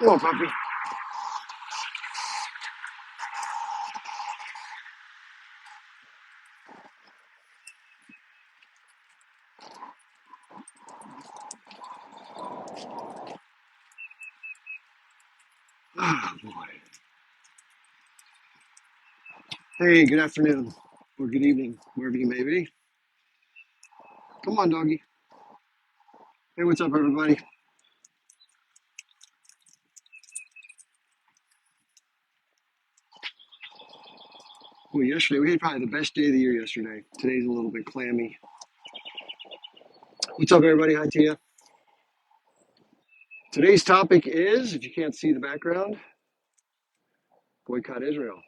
Come on, puppy. Oh, boy. Hey, good afternoon or good evening, wherever you may be. Come on, doggy. Hey, what's up, everybody? Well, yesterday, we had probably the best day of the year yesterday. Today's a little bit clammy. What's up, everybody? Hi to you. Today's topic is, if you can't see the background, boycott Israel.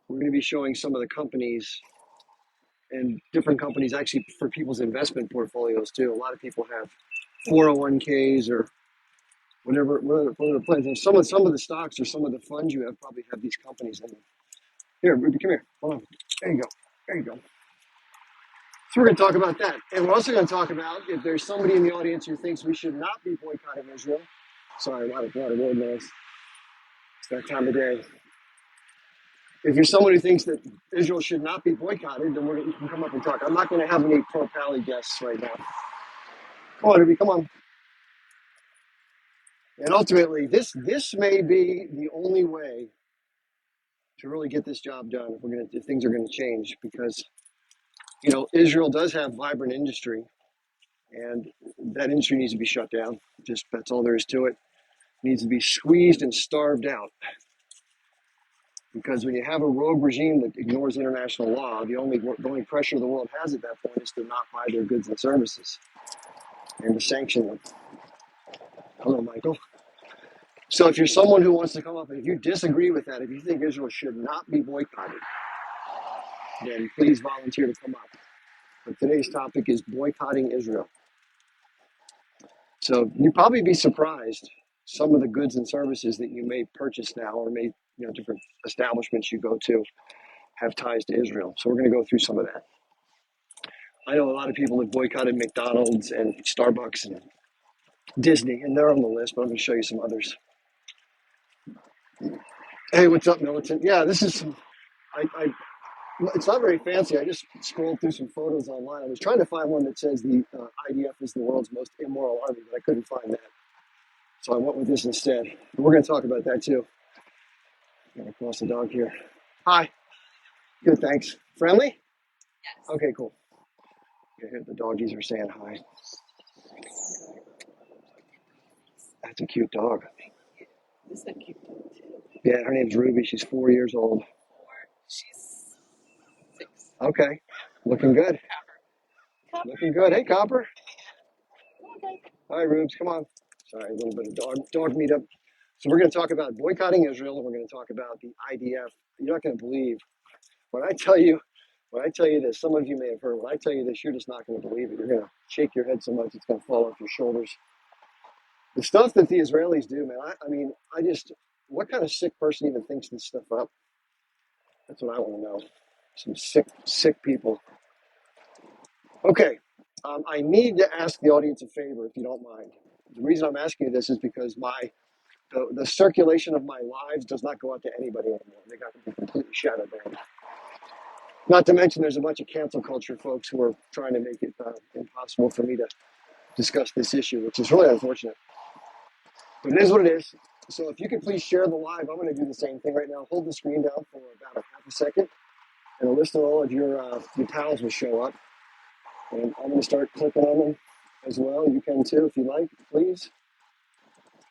We're going to be showing some of the companies and different companies actually for people's investment portfolios too. A lot of people have 401ks or whatever plans. And some of the stocks or some of the funds you have probably have these companies in them. Here, Ruby, come here. Hold on. There you go. There you go. So we're going to talk about that. And we're also going to talk about if there's somebody in the audience who thinks we should not be boycotting Israel. Sorry, a lot of road noise. It's that time of day. If you're someone who thinks that Israel should not be boycotted, then you can come up and talk. I'm not going to have any pro-Pally guests right now. Come on, Ruby, come on. And ultimately, this may be the only way to really get this job done if things are going to change, because Israel does have vibrant industry, and that industry needs to be shut down. Just that's all there is to it. It needs to be squeezed and starved out, because when you have a rogue regime that ignores international law, the only pressure the world has at that point is to not buy their goods and services and to sanction them. Hello, Michael. So if you're someone who wants to come up and if you disagree with that, if you think Israel should not be boycotted, then please volunteer to come up. But today's topic is boycotting Israel. So you'd probably be surprised some of the goods and services that you may purchase now, or different establishments you go to have ties to Israel. So we're going to go through some of that. I know a lot of people have boycotted McDonald's and Starbucks and Disney, and they're on the list, but I'm going to show you some others. Hey, what's up, Militant? Yeah, this is it's not very fancy. I just scrolled through some photos online. I was trying to find one that says the IDF is the world's most immoral army, but I couldn't find that. So I went with this instead. We're going to talk about that too. Got across the dog here. Hi. Good, thanks. Friendly? Yes. Okay, cool. Yeah, the doggies are saying hi. That's a cute dog. This is a cute dog too. Yeah, her name's Ruby. She's 4 years old. She's 6. Okay. Looking good. Copper. Looking good. Hey, Copper. Okay. Hi, Rubes. Come on. Sorry, a little bit of dog meetup. So we're going to talk about boycotting Israel, and we're going to talk about the IDF. You're not going to believe when I tell you this. Some of you may have heard. When I tell you this, you're just not going to believe it. You're going to shake your head so much it's going to fall off your shoulders. The stuff that the Israelis do, man. What kind of sick person even thinks this stuff up? That's what I want to know. Some sick people. Okay, I need to ask the audience a favor, if you don't mind. The reason I'm asking you this is because the circulation of my lives does not go out to anybody anymore. They got to be completely shadow banned. Not to mention, there's a bunch of cancel culture folks who are trying to make it impossible for me to discuss this issue, which is really unfortunate. But it is what it is. So if you could please share the live, I'm going to do the same thing right now. Hold the screen down for about a half a second, and a list of all of your towels will show up. And I'm going to start clicking on them as well. You can too if you like, please.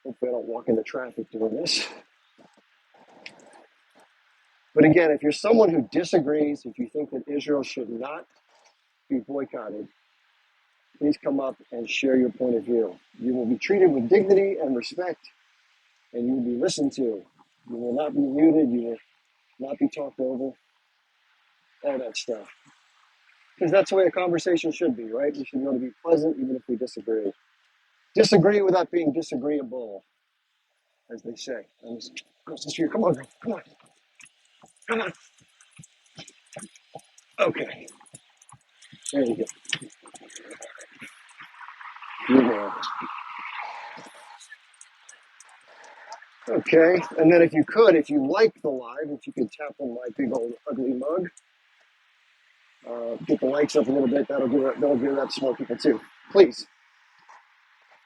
Hopefully I don't walk into traffic doing this. But again, if you're someone who disagrees, if you think that Israel should not be boycotted, please come up and share your point of view. You will be treated with dignity and respect, and you will be listened to. You will not be muted. You will not be talked over. All that stuff. Because that's the way a conversation should be, right? We should be able to be pleasant even if we disagree. Disagree without being disagreeable, as they say. Across the street. Come on, girl. Come on. Come on. Okay. There we go. Yeah. Okay, and then if you could, if you like the live, if you could tap on my big old ugly mug, get the likes up a little bit. That'll give that to more people too. Please,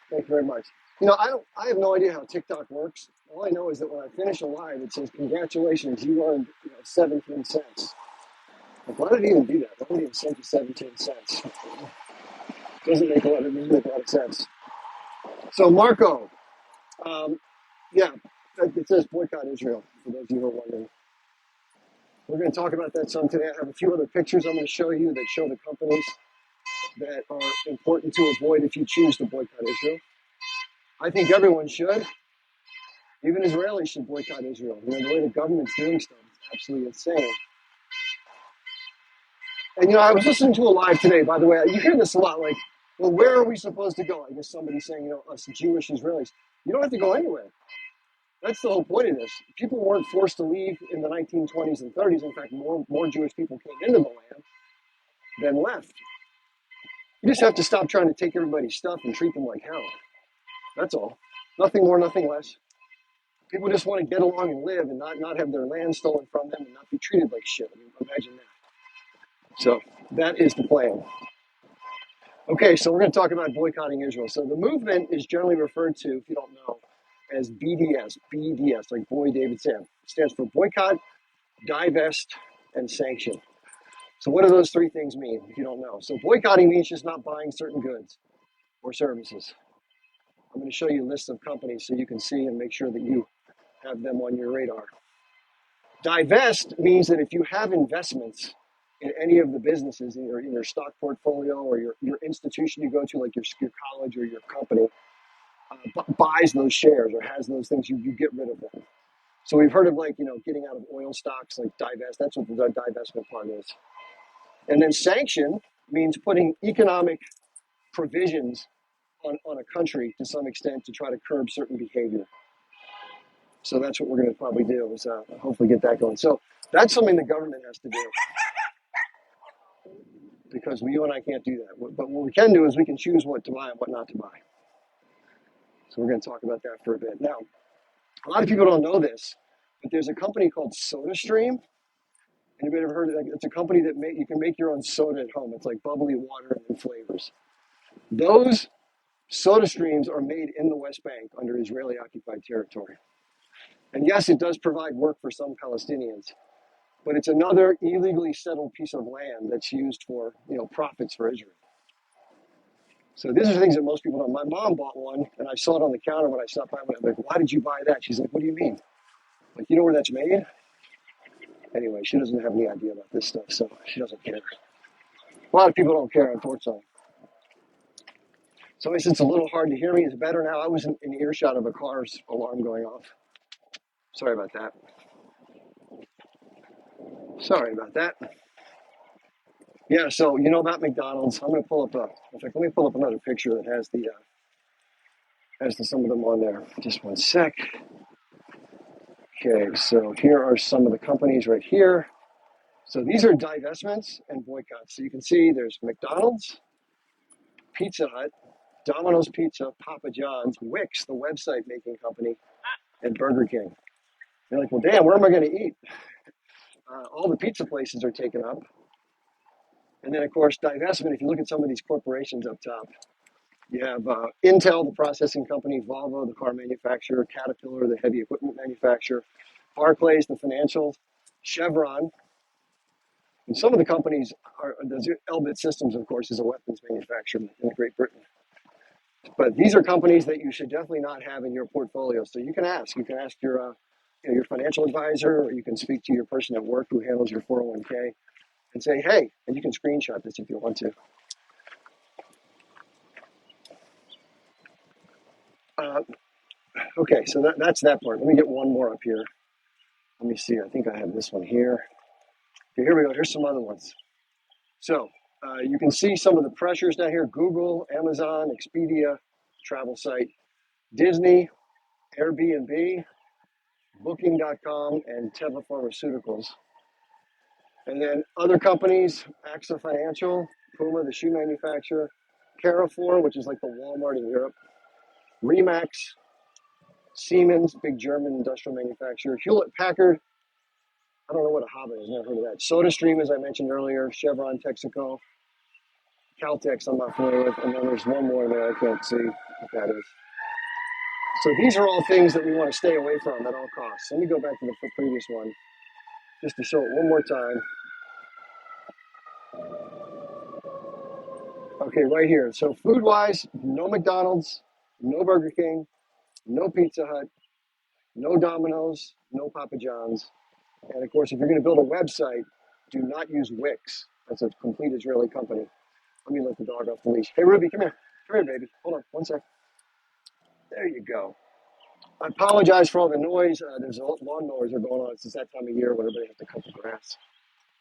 thank you very much. I have no idea how TikTok works. All I know is that when I finish a live, it says congratulations, you earned 17 cents. Like, why did it even do that? Why did it even send you 17 cents? Doesn't make a lot of sense. So Marco, um, yeah, it says boycott Israel. For those of you who are wondering. We're going to talk about that some today. I have a few other pictures I'm going to show you that show the companies that are important to avoid if you choose to boycott Israel. I think everyone should. Even Israelis should boycott Israel. The way the government's doing stuff is absolutely insane. And I was listening to a live today, by the way. You hear this a lot, like, well, where are we supposed to go? I guess somebody's saying, us Jewish Israelis. You don't have to go anywhere. That's the whole point of this. People weren't forced to leave in the 1920s and 30s. In fact, more Jewish people came into the land than left. You just have to stop trying to take everybody's stuff and treat them like hell. That's all. Nothing more, nothing less. People just want to get along and live and not have their land stolen from them and not be treated like shit. I mean, imagine that. So that is the plan. Okay, so we're going to talk about boycotting Israel. So the movement is generally referred to, if you don't know, as BDS, like Boy David Sam. It stands for boycott, divest, and sanction. So what do those three things mean, if you don't know? So boycotting means just not buying certain goods or services. I'm going to show you a list of companies so you can see and make sure that you have them on your radar. Divest means that if you have investments in any of the businesses in your stock portfolio or your institution you go to, like your college or your company, buys those shares or has those things, you get rid of them. So we've heard of getting out of oil stocks, like divest. That's what the divestment part is. And then sanction means putting economic provisions on a country to some extent to try to curb certain behavior. So that's what we're going to probably do is hopefully get that going. So that's something the government has to do because you and I can't do that. But what we can do is we can choose what to buy and what not to buy. So we're going to talk about that for a bit. Now, a lot of people don't know this, but there's a company called SodaStream. Anybody ever heard of it? It's a company that you can make your own soda at home. It's like bubbly water and flavors. Those soda streams are made in the West Bank under Israeli occupied territory. And yes, it does provide work for some Palestinians, but it's another illegally settled piece of land that's used for profits for Israel. So these are things that most people don't. My mom bought one, and I saw it on the counter when I stopped by. I'm like, "Why did you buy that?" She's like, "What do you mean? Like, you know where that's made?" Anyway, she doesn't have any idea about this stuff, so she doesn't care. A lot of people don't care, unfortunately. So it's a little hard to hear me. It's better now. I was in earshot of a car's alarm going off. Sorry about that. Sorry about that. Yeah, so about McDonald's. I'm going to pull up in fact, let me pull up another picture that has some of them on there. Just one sec. Okay, so here are some of the companies right here. So these are divestments and boycotts. So you can see there's McDonald's, Pizza Hut, Domino's Pizza, Papa John's, Wix, the website making company, and Burger King. You're like, well, damn, where am I going to eat? All the pizza places are taken up. And then, of course, divestment, if you look at some of these corporations up top, you have Intel, the processing company, Volvo, the car manufacturer, Caterpillar, the heavy equipment manufacturer, Barclays, the financials, Chevron. And some of the companies Elbit Systems, of course, is a weapons manufacturer in Great Britain. But these are companies that you should definitely not have in your portfolio. So you can ask. You can ask your financial advisor, or you can speak to your person at work who handles your 401k and say, hey, and you can screenshot this if you want to. Okay, so that's that part. Let me get one more up here. Let me see. I think I have this one here. Okay, here we go. Here's some other ones. So you can see some of the pressures down here. Google, Amazon, Expedia, travel site, Disney, Airbnb, Booking.com, and Teva Pharmaceuticals. And then other companies, AXA Financial, Puma, the shoe manufacturer, Carrefour, which is like the Walmart in Europe, Remax, Siemens, big German industrial manufacturer. Hewlett Packard, I don't know what a Hobbit is, never heard of that. SodaStream, as I mentioned earlier, Chevron, Texaco, Caltex, I'm not familiar with, and then there's one more there, I can't see what that is. So these are all things that we want to stay away from at all costs. Let me go back to the previous one, just to show it one more time. Okay, right here. So food-wise, no McDonald's, no Burger King, no Pizza Hut, no Domino's, no Papa John's. And of course, if you're going to build a website, do not use Wix. That's a complete Israeli company. Let me let the dog off the leash. Hey, Ruby, come here. Come here, baby. Hold on one sec. There you go. I apologize for all the noise. There's lawnmowers are going on. It's that time of year when everybody has to cut the grass.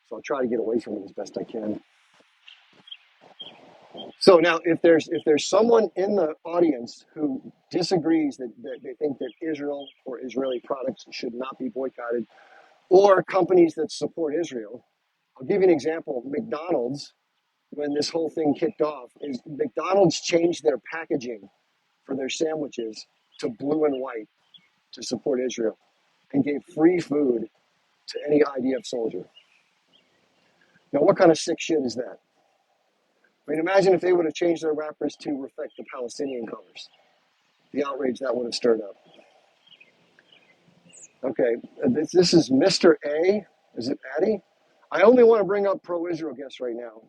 So I'll try to get away from it as best I can. So now, if there's someone in the audience who disagrees that they think that Israel or Israeli products should not be boycotted, or companies that support Israel, I'll give you an example. McDonald's, when this whole thing kicked off, is McDonald's changed their packaging for their sandwiches to blue and white to support Israel and gave free food to any IDF soldier. Now, what kind of sick shit is that? I mean, imagine if they would have changed their wrappers to reflect the Palestinian colors. The outrage that would have stirred up. Okay, this is Mr. A. Is it Addy? I only want to bring up pro-Israel guests right now.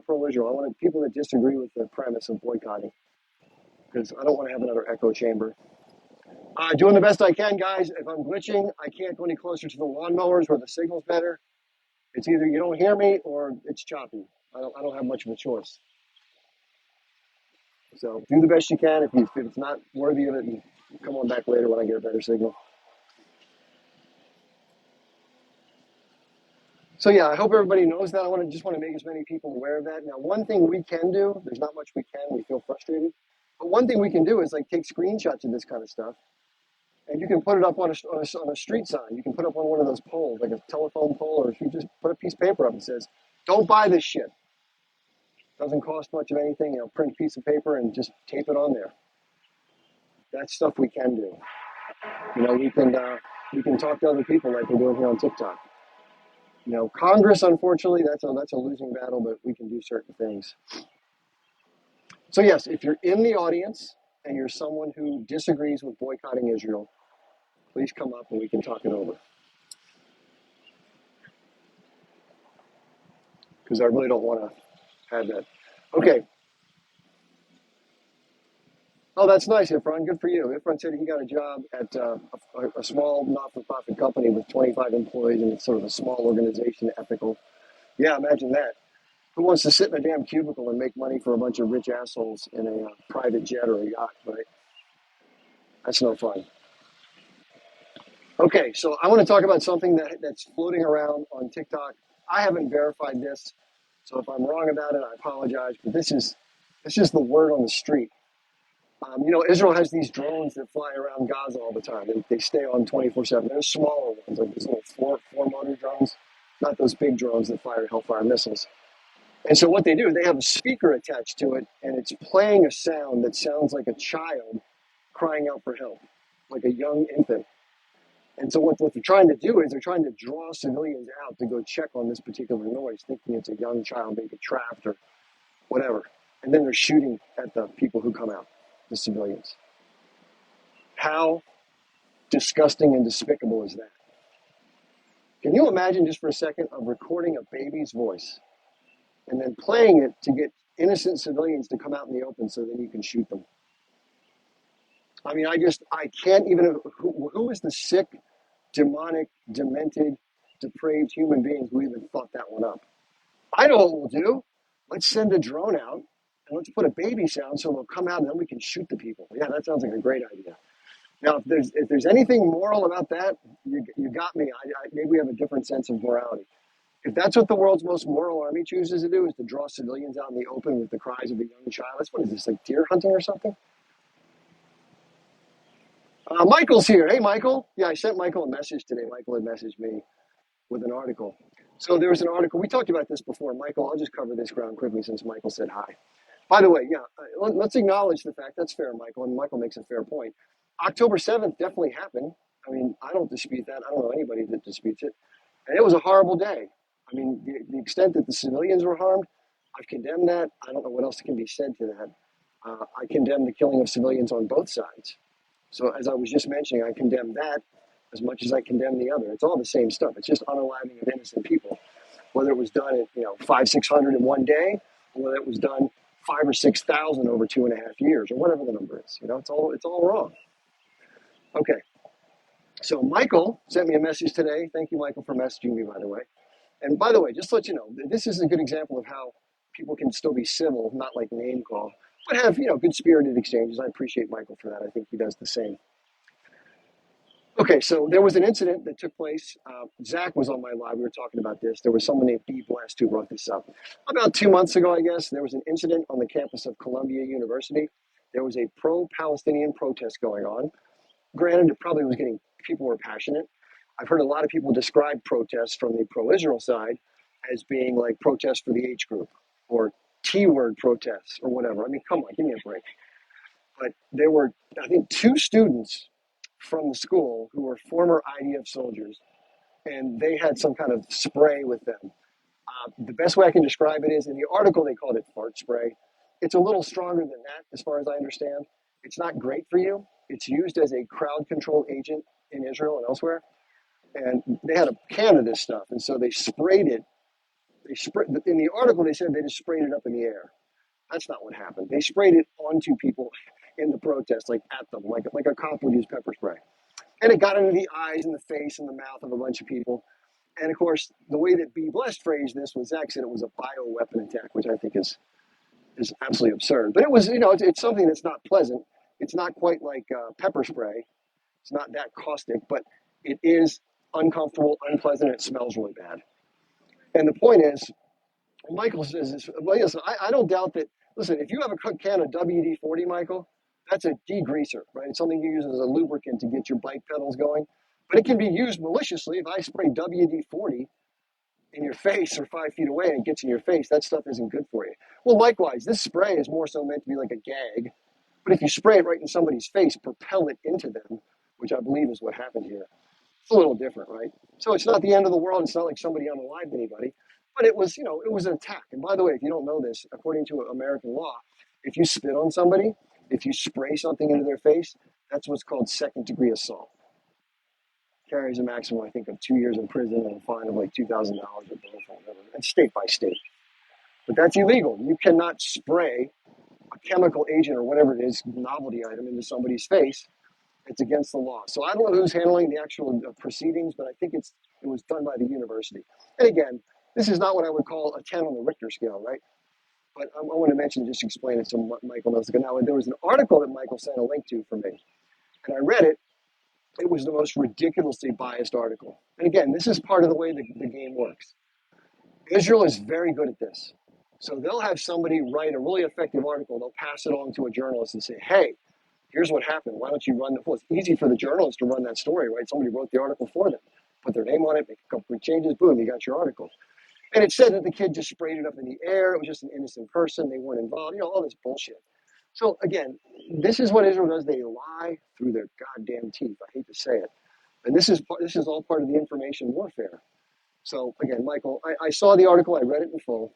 Pro-Israel. I want people that disagree with the premise of boycotting because I don't want to have another echo chamber. Doing the best I can, guys. If I'm glitching, I can't go any closer to the lawnmowers where the signal's better. It's either you don't hear me or it's choppy. I don't have much of a choice. So do the best you can. If it's not worthy of it, you come on back later when I get a better signal. So yeah, I hope everybody knows that. I just want to make as many people aware of that. Now, one thing we can do, there's not much we can, we feel frustrated. But one thing we can do is like take screenshots of this kind of stuff. And you can put it up on a street sign. You can put up on one of those poles, like a telephone pole, or if you just put a piece of paper up and says, don't buy this shit. Doesn't cost much of anything, print a piece of paper and just tape it on there. That's stuff we can do. We can talk to other people like we're doing here on TikTok. Congress, unfortunately, that's a losing battle, but we can do certain things. So yes, if you're in the audience and you're someone who disagrees with boycotting Israel, please come up and we can talk it over. Because I really don't want to have that. Okay. Oh, that's nice, Ifran. Good for you. Ifran said he got a job at a small not-for-profit company with 25 employees, and it's sort of a small organization, ethical. Yeah, imagine that. Who wants to sit in a damn cubicle and make money for a bunch of rich assholes in a private jet or a yacht, right? That's no fun. Okay, so I want to talk about something that's floating around on TikTok. I haven't verified this, so if I'm wrong about it, I apologize. But this is the word on the street. Israel has these drones that fly around Gaza all the time. They stay on 24/7. They're smaller ones, like these little four motor drones, not those big drones that fire Hellfire missiles. And so what they do, they have a speaker attached to it, and it's playing a sound that sounds like a child crying out for help, like a young infant. And so what they're trying to do is they're trying to draw civilians out to go check on this particular noise, thinking it's a young child being trapped or whatever. And then they're shooting at the people who come out, the civilians. How disgusting and despicable is that? Can you imagine just for a second of recording a baby's voice and then playing it to get innocent civilians to come out in the open so then you can shoot them? I mean, I can't even, who is the sick, demonic, demented, depraved human being who even thought that one up? I know what we'll do. Let's send a drone out and let's put a baby sound so they'll come out and then we can shoot the people. Yeah, that sounds like a great idea. Now, if there's anything moral about that, you got me. Maybe we have a different sense of morality. If that's what the world's most moral army chooses to do, is to draw civilians out in the open with the cries of a young child, that's what is this, like deer hunting or something? Michael's here. Hey, Michael. Yeah, I sent Michael a message today. Michael had messaged me with an article. So there was an article. We talked about this before. Michael, I'll just cover this ground quickly since Michael said hi. By the way, yeah, let's acknowledge the fact that's fair, Michael, and Michael makes a fair point. October 7th definitely happened. I mean, I don't dispute that. I don't know anybody that disputes it. And it was a horrible day. I mean, the extent that the civilians were harmed, I've condemned that. I don't know what else can be said to that. I condemn the killing of civilians on both sides. So, as I was just mentioning, I condemn that as much as I condemn the other. It's all the same stuff. It's just unaliving of innocent people, whether it was done at 500, 600 in one day, or whether it was done 5 or 6,000 over 2.5 years, or whatever the number is. It's all wrong. Okay. So Michael sent me a message today. Thank you, Michael, for messaging me, by the way. And by the way, just to let you know, this is a good example of how people can still be civil, not like name call, but have good spirited exchanges. I appreciate Michael for that. I think he does the same. Okay, so there was an incident that took place. Zach was on my live. We were talking about this. There was someone named B. Blast who brought this up. About 2 months ago, I guess, there was an incident on the campus of Columbia University. There was a pro-Palestinian protest going on. Granted, it probably was getting, people were passionate. I've heard a lot of people describe protests from the pro-Israel side as being like protests for the H group or T-word protests or whatever. I mean, come on, give me a break. But there were, I think, two students from the school who were former IDF soldiers, and they had some kind of spray with them. The best way I can describe it is in the article they called it fart spray. It's a little stronger than that, as far as I understand. It's not great for you. It's used as a crowd control agent in Israel and elsewhere. And they had a can of this stuff, and so they sprayed it. In the article they said they just sprayed it up in the air. That's not what happened. They sprayed it onto people in the protest, like at them, like a cop would use pepper spray. And it got into the eyes and the face and the mouth of a bunch of people. And of course, the way that B. Blessed phrased this was Zach said it was a bioweapon attack, which I think is absolutely absurd. But it was, it's something that's not pleasant. It's not quite like pepper spray. It's not that caustic, but it is uncomfortable, unpleasant, and it smells really bad. And the point is, Michael says this. Well, yes, I don't doubt that. Listen, if you have a can of WD 40, Michael, that's a degreaser, right? It's something you use as a lubricant to get your bike pedals going. But it can be used maliciously. If I spray WD 40 in your face or 5 feet away and it gets in your face, that stuff isn't good for you. Well, likewise, this spray is more so meant to be like a gag. But if you spray it right in somebody's face, propel it into them, which I believe is what happened here, it's a little different, right? So it's not the end of the world. It's not like somebody unalived anybody, but it was an attack. And by the way, if you don't know this, according to American law, if you spit on somebody, if you spray something into their face, that's what's called second degree assault. Carries a maximum, I think, of 2 years in prison and a fine of like $2,000 or both, or whatever. And state by state. But that's illegal. You cannot spray a chemical agent or whatever it is, novelty item, into somebody's face. It's against the law. So I don't know who's handling the actual proceedings, but I think it was done by the university. And again, this is not what I would call a 10 on the Richter scale, right? But I want to mention, just explain it so Michael knows. Now, there was an article that Michael sent a link to for me, and I read it. It was the most ridiculously biased article. And again, this is part of the way the game works. Israel is very good at this. So they'll have somebody write a really effective article. They'll pass it on to a journalist and say, hey, here's what happened. Why don't you run the, well, it's easy for the journalist to run that story, right? Somebody wrote the article for them, put their name on it, make a couple of changes, boom, you got your article. And it said that the kid just sprayed it up in the air. It was just an innocent person. They weren't involved, all this bullshit. So again, this is what Israel does. They lie through their goddamn teeth. I hate to say it. And this is all part of the information warfare. So again, Michael, I saw the article. I read it in full.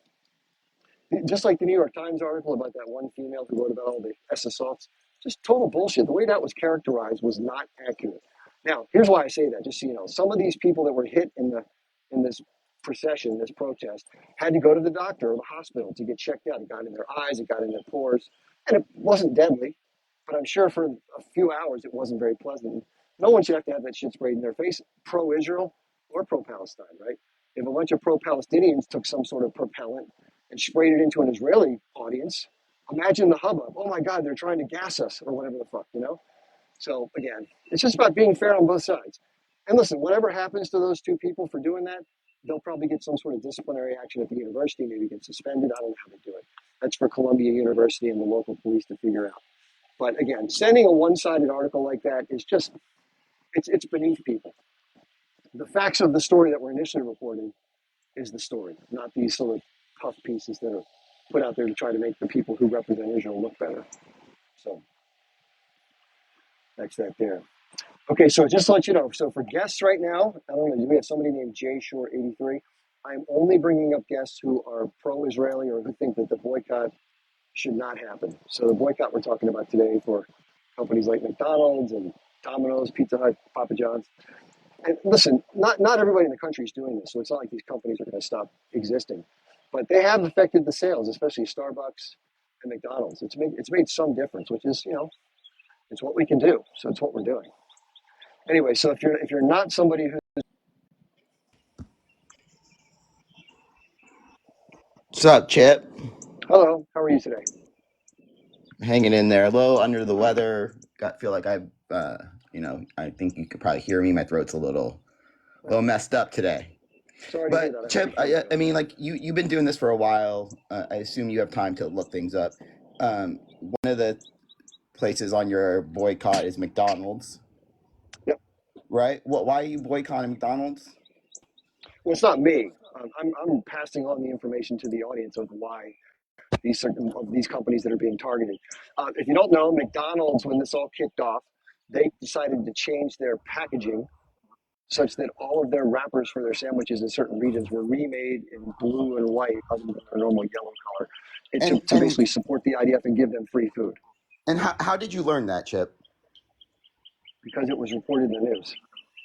Just like the New York Times article about that one female who wrote about all the S assaults, just total bullshit. The way that was characterized was not accurate. Now, here's why I say that. Just so you know, some of these people that were hit in this procession, this protest, had to go to the doctor or the hospital to get checked out. It got in their eyes, it got in their pores, and it wasn't deadly. But I'm sure for a few hours it wasn't very pleasant. No one should have to have that shit sprayed in their face, pro-Israel or pro-Palestine, right? If a bunch of pro-Palestinians took some sort of propellant and sprayed it into an Israeli audience, imagine the hubbub. Oh my God, they're trying to gas us or whatever the fuck. So again, it's just about being fair on both sides. And listen, whatever happens to those two people for doing that, they'll probably get some sort of disciplinary action at the university, maybe get suspended. I don't know how they do it. That's for Columbia University and the local police to figure out. But again, sending a one-sided article like that is just, it's beneath people. The facts of the story that we're initially reporting is the story, not these sort of puff pieces that are put out there to try to make the people who represent Israel look better. So, Next that there. Okay, so just to let you know, so for guests right now, I don't know, we have somebody named Jay Shore 83. I'm only bringing up guests who are pro-Israeli or who think that the boycott should not happen. So the boycott we're talking about today for companies like McDonald's and Domino's, Pizza Hut, Papa John's. And listen, not everybody in the country is doing this, so it's not like these companies are going to stop existing. But they have affected the sales, especially Starbucks and McDonald's. It's made some difference, which is it's what we can do. So it's what we're doing. Anyway, so if you're not somebody who What's up, Chip? hello, how are you today? Hanging in there, a little under the weather. Feel like I think you could probably hear me. My throat's a little Well, messed up today. sorry to hear that. But I hope you Chip, feel I better. mean, like you've been doing this for a while. I assume you have time to look things up. One of the places on your boycott is McDonald's, Yep. right? Why are you boycotting McDonald's? Well, it's not me. I'm passing on the information to the audience of why these companies that are being targeted. If you don't know, McDonald's, when this all kicked off, they decided to change their packaging such that all of their wrappers for their sandwiches in certain regions were remade in blue and white other than their normal yellow color, to, And to basically support the IDF and give them free food how did you learn that, Chip? because it was reported in the news.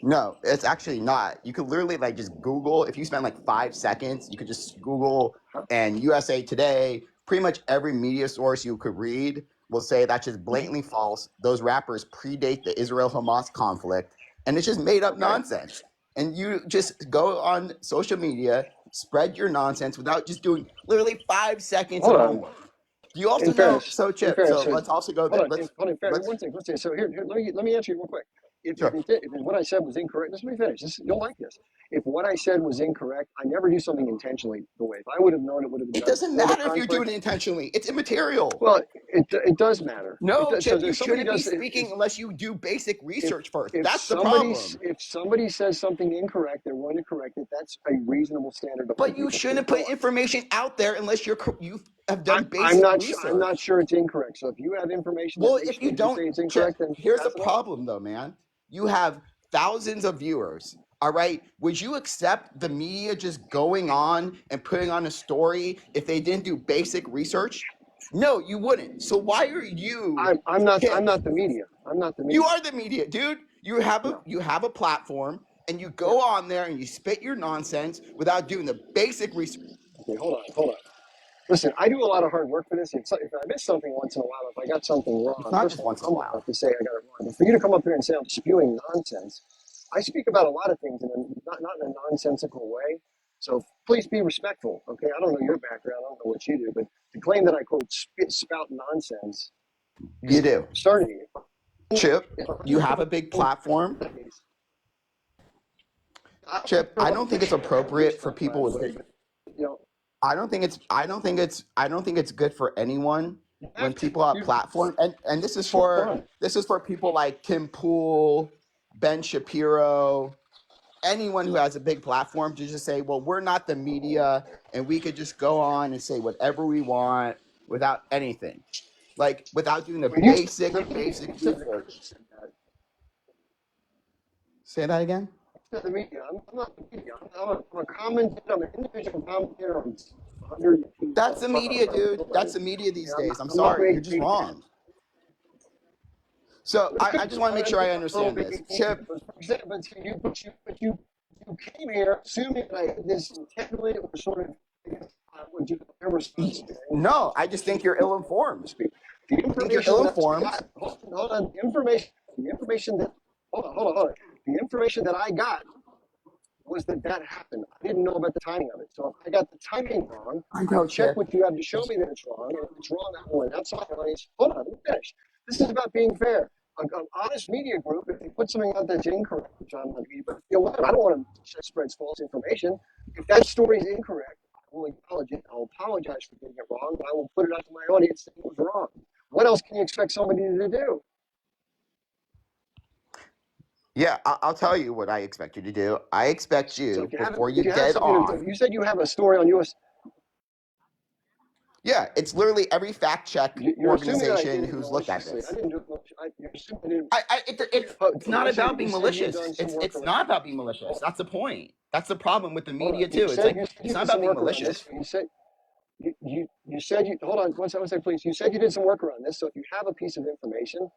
No, it's actually not. You could literally like just Google, if you spend like 5 seconds, you could just Google Huh? and USA Today, pretty much every media source you could read will say that's just blatantly false. Those rappers predate the Israel Hamas conflict and it's just made up Okay. nonsense. And you just go on social media, spread your nonsense without just doing literally 5 seconds of Hold on. homework. Do you also In know? fairness, So in Chip, fairness, so so let's also go hold there. on, hold on, fair, Let's one second, So here, let me answer you real quick. If, sure. if what I said was incorrect, let me finish. You'll like this. If what I said was incorrect, I never do something intentionally the way. If I would have known it would have been It done doesn't before the matter if you do it conflict, intentionally. It's immaterial. well, it does matter. No, So Chip, you if somebody shouldn't be does, speaking unless you do basic if research first. if That's the somebody problem. if somebody says something incorrect, they're going to correct it. That's a reasonable standard to hold But you people to. shouldn't Go put on. information out there unless you have done I'm basic not sure. I'm not research. sure it's incorrect. So if you have information that Well, makes if you you don't, say it's Chip, incorrect, then here's the pass it on. problem though, man. You have thousands of viewers. All right. Would you accept the media just going on and putting on a story if they didn't do basic research? No, you wouldn't. So why are you, I'm Chip? not the media. I'm not the You media. are the media, dude. No. You have a platform and you Yeah. go on there and you spit your nonsense without doing the basic research. Okay. Hold on. Listen, I do a lot of hard work for this. If I miss something once in a while, if I got something It's wrong, not first just of all, once I'm in a humble enough while. to say I got it wrong. But for you to come up here and say I'm spewing nonsense, I speak about a lot of things not in a nonsensical way. So please be respectful. Okay. I don't know your background. I don't know what you do, but to claim that I quote spout nonsense You is do. absurdity. Chip, you have a big platform. I don't Chip, care I about don't think it's your appropriate for stuff, by people the with way, big but you know, I don't think it's good for anyone you when have to. people have platform and So fun. this is for people like Tim Pool, Ben Shapiro, anyone who has a big platform to just say, well, we're not the media and we could just go on and say whatever we want without anything. Like without doing the When you said the media, basic you said the research. media said that. Say that again? You said the media. I'm not the media. I'm a commentator. I'm an individual commentator on 100 That's the media, dude. That's program. the media Okay, these days. I'm I'm not sorry. You're making just media. wrong. So But I just want to make sure I little understand this. bit media. Chip, You came here assuming that I did this intentionally or sort of. I guess, would you ever no, I just think you're ill informed. speak? The I think you're information ill that I informed. got. Hold on. The information that. Hold on. The information that I got was that happened. I didn't know about the timing of it. So if I got the timing wrong, I I know, check Chip. what you have to show me that it's wrong. And if it's wrong, I will announce my audience. Hold on, let me finish. This is about being fair. An honest media group, if they put something out that's incorrect, which I'm not media, but you know what? I don't want to spread false information. If that story is incorrect, I will acknowledge it. I'll apologize for getting it wrong, but I will put it out to my audience that it was wrong. What else can you expect somebody to do? Yeah, I'll tell you what I expect you to do. I expect So you if you have before you if you have get something, off. if you said you have a story on US, Yeah, it's literally every fact check You're assuming that I organization did it who's looked at maliciously. I this. didn't do it. You're assuming I didn't. It's not One second. about being You said you'd malicious. done some work It's around. not about being malicious. That's the point. That's the problem with the Hold on. media too. It's like You it's not did some about being work around this. malicious. You said you hold on one second, please. You said you did some work around this. So if you have a piece of information,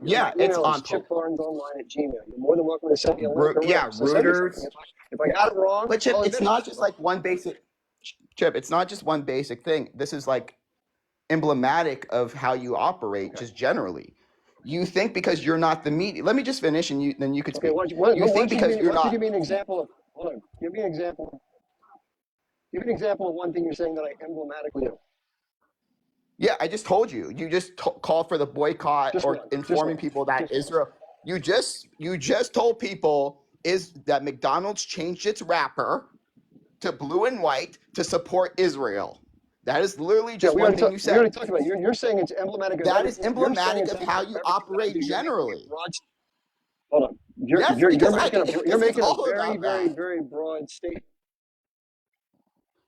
Yeah, my it's email is on chipbarnesonline@gmail. You're more than welcome to send me a link or whatever. So send me Reuters. something. If I got it wrong, But Chip, I'll it's admit not it. just like one basic Chip, it's not just one basic thing. This is like emblematic of how you operate Okay. just generally. You think because you're not the media. Let me just finish and then you could Okay. speak. Why You think don't because you're you not give me an example of? Hold on. Give me an example. Give me an example of one thing you're saying that I emblematically do. Yeah, I just told you. You just called for the boycott Just or one. informing people that Israel. You just told people is that McDonald's changed its wrapper to blue and white to support Israel. That is literally just one thing you We already said. talked about it. You're saying it's emblematic of That is everything. You're saying emblematic it's of how emblematic you of everything that I operate do. You're making a generally. broad. Hold on. Yes, because You're this is making a all very, about very, that. very broad statement.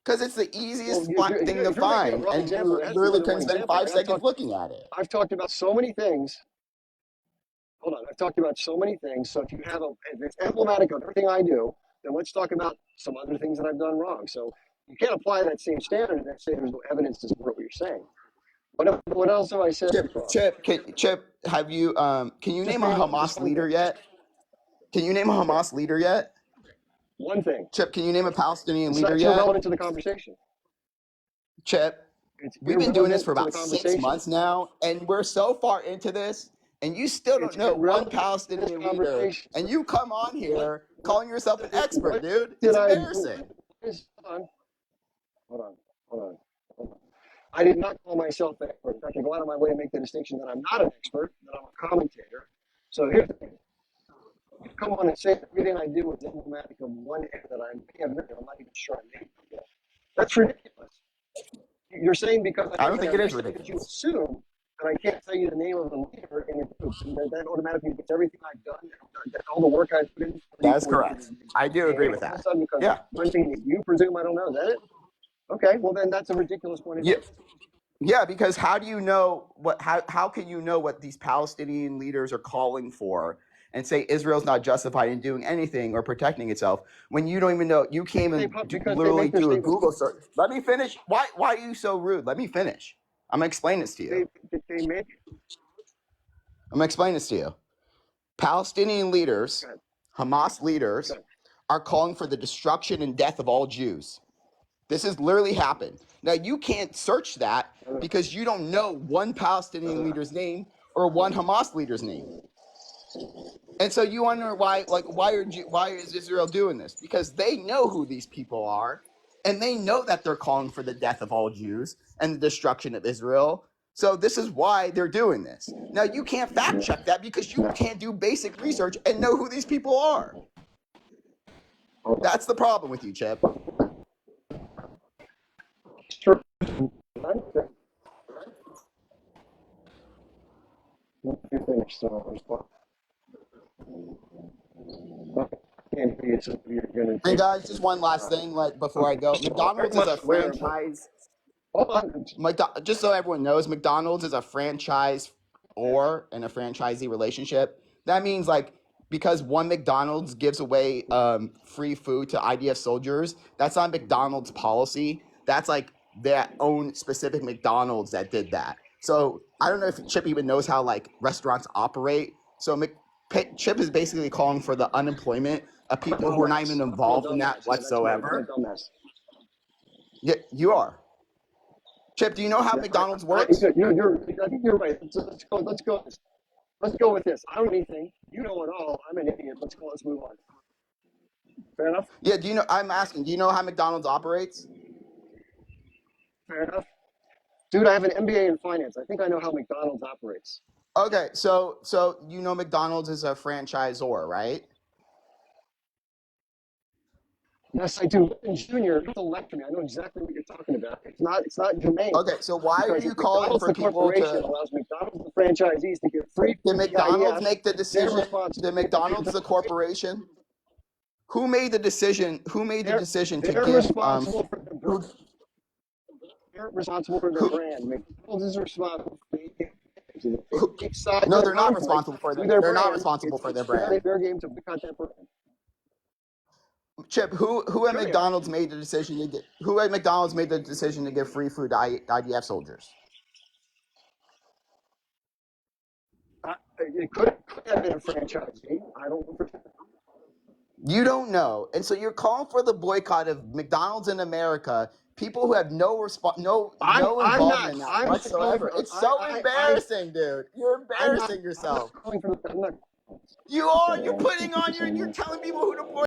Because it's the Well, easiest thing to if you're making a find, broad and example, you there has to be more literally than can one spend example. 5 seconds looking at it. I've talked about so many things. Hold on. I've talked about so many things. So if it's emblematic of everything I do, then let's talk about some other things that I've done wrong. So you can't apply that same standard and say there's no evidence to support what you're saying. What else have I said wrong? Chip, have you can you Just name a just Hamas one leader thing. yet? Can you name a Okay. Hamas leader yet? One thing. Chip, can you name a Palestinian leader It's yet? irrelevant to the conversation. Chip, It's we've been doing this for irrelevant to the about 6 conversation. months now, and we're so far into this, and you still It's don't know one irrelevant to this Palestinian leader, conversation. and you come on What here calling yourself an expert, what dude. did It's I do? embarrassing. Hold on. I did not call myself an expert. In fact, I go out of my way to make the distinction that I'm not an expert, that I'm a commentator. So here's the thing. You come on and say everything I do is emblematic of one area that I may have written. I'm not even sure I made it yet. That's ridiculous. You're saying because I don't think it is that you ridiculous. assume that I can't tell you the name of the leader in a group, and that automatically gets everything I've done, all the work I've put in. That is correct. I do agree with All of a that. sudden, because Yeah. one thing that you presume I don't know, is that it? Okay, well then that's a ridiculous point of view. Yeah, because how do you know how can you know what these Palestinian leaders are calling for and say Israel's not justified in doing anything or protecting itself when you don't even know you can't even Because they literally make their do a statements. Google search. Let me finish. Why are you so rude? Let me finish. I'm gonna explain this to you. They make. I'm gonna explain this to you. Palestinian leaders, Go ahead. Hamas leaders, Go ahead. are calling for the destruction and death of all Jews. This has literally happened. Now you can't search that because you don't know one Palestinian leader's name or one Hamas leader's name. And so you wonder why is Israel doing this? Because they know who these people are, and they know that they're calling for the death of all Jews and the destruction of Israel. So this is why they're doing this. Now you can't fact check that because you can't do basic research and know who these people are. That's the problem with you, Chip. Sure. Let me finish. So can't be so you're going to And take. guys, just one last thing, like before I go, McDonald's is a franchise. Hold on. Just so everyone knows, McDonald's is a franchise or in a franchisee relationship. That means like because one McDonald's gives away free food to IDF soldiers, that's not McDonald's policy. That's like their own specific McDonald's that did that. So I don't know if Chip even knows how like restaurants operate. So Chip is basically calling for the unemployment of people who are not even involved in that whatsoever. I'm a dumbass. Yeah, you are. Chip, do you know how McDonald's works? I think you're right. Let's go. Let's go with this. I don't know anything. You know it all. I'm an idiot. Let's move on. Fair enough? Yeah, I'm asking, do you know how McDonald's operates? Fair enough. Dude, I have an MBA in finance. I think I know how McDonald's operates. Okay, so you know McDonald's is a franchisor, right? Yes, I do. In Junior, don't lecture me. I know exactly what you're talking about. It's not germane. Okay, so why are Because you if calling McDonald's, for the people corporation, to... allows McDonald's, the franchisees, to get free Did food to the McDonald's IDF, make the they're decision? responsible. Did McDonald's, the corporation? Who made the decision? Who made the decision to They're give... responsible for the They're responsible for their Who, brand. McDonald's is responsible for the if who they take sides no, in a they're not conflict responsible for to their their they're not brand, responsible for it's their fairly brand. fair game to boycott that brand. Chip, who at Sure they are. McDonald's made the decision to get who at McDonald's made the decision to give free food to IDF soldiers? It could have been a franchisee. I don't know for sure. You don't know, and so you're calling for the boycott of McDonald's in America. People who have no no I'm not. involvement in that I'm not calling whatsoever. for. It's so embarrassing, dude. You're I'm not. embarrassing I'm not yourself. calling for. I'm not. You are. You're Oh, putting on. You're telling people who to boycott.